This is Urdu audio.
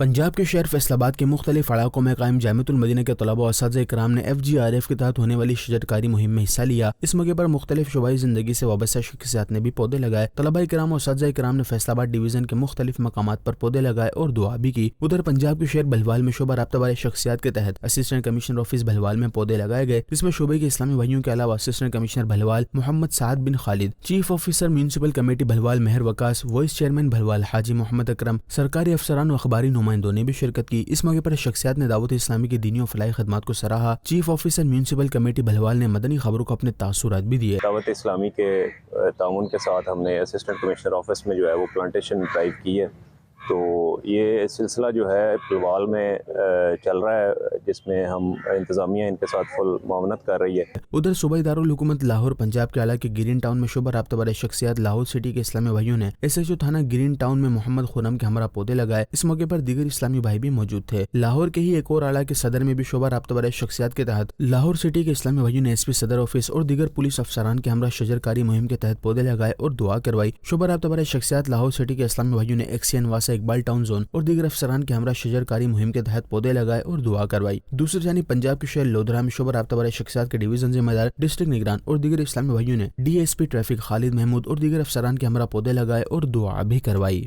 پنجاب کے شہر فیصل آباد کے مختلف علاقوں میں قائم جامعۃ المدینہ کے طلباء و اساتذہ کرام نے FGRF کے تحت ہونے والی شجرکاری مہم میں حصہ لیا۔ اس موقع پر مختلف شعبۂ زندگی سے وابستہ شخصیات نے بھی پودے لگائے۔ طلباء کرام و اساتذہ کرام نے فیصل آباد ڈویژن کے مختلف مقامات پر پودے لگائے اور دعا بھی کی۔ ادھر پنجاب کے شہر بھلوال میں شعبہ رابطہ والے شخصیات کے تحت اسسٹنٹ کمشنر آفس بھلوال میں پودے لگائے گئے، جس میں شعبے کے اسلامی بھائیوں کے علاوہ assistant commissioner Bhalwal Muhammad Saad bin Khalid, chief officer municipal committee Bhalwal Mehr Vikas, vice chairman Bhalwal حاجی محمد اکرم، سرکاری افسران و اخباری نمائندوں نے بھی شرکت کی۔ اس موقع پر شخصیات نے دعوت اسلامی کی دینی و فلاحی خدمات کو سراہا۔ Chief officer municipal committee Bhalwal نے مدنی خبروں کو اپنے تاثرات بھی دیے۔ دعوت اسلامی کے تعاون کے ساتھ ہم نے اسسٹنٹ کمشنر آفس میں جو ہے وہ پلانٹیشن ڈرائیو کی ہے، تو یہ سلسلہ جو ہے بھلوال میں چل رہا ہے، جس میں ہم انتظامیہ ان کے ساتھ فل معاونت کر رہی ہے۔ ادھر صوبائی دارالحکومت لاہور پنجاب کے علاقے گرین ٹاؤن میں شعبہ رابطہ والے شخصیات لاہور سٹی کے اسلامی بھائیوں نے SHO تھانہ گرین ٹاؤن میں محمد خرم کے ہمراہ پودے لگائے۔ اس موقع پر دیگر اسلامی بھائی بھی موجود تھے۔ لاہور کے ہی ایک اور علاقے صدر میں بھی شعبہ رابطہ والے شخصیات کے تحت لاہور سٹی کے اسلامی بھائیوں نے SP صدر آفس اور دیگر پولیس افسران کے ہمراہ شجرکاری مہم کے تحت پودے لگائے اور دعا کروائی۔ شعبہ رابطہ والے شخصیات لاہور سٹی کے اسلامی بھائیوں نے XCN واسا اقبال ٹاؤن زون اور دیگر افسران کے ہمراہ شجرکاری مہم کے تحت پودے لگائے اور دعا کروائی۔ دوسری جانب پنجاب کے شہر لودھرا میں شعبہ رابطہ والے شخصیات کے ڈویژن ذمہ دار ڈسٹرکٹ نگران اور دیگر اسلامی بھائیوں نے DSP ٹریفک خالد محمود اور دیگر افسران کے ہمراہ پودے لگائے اور دعا بھی کروائی۔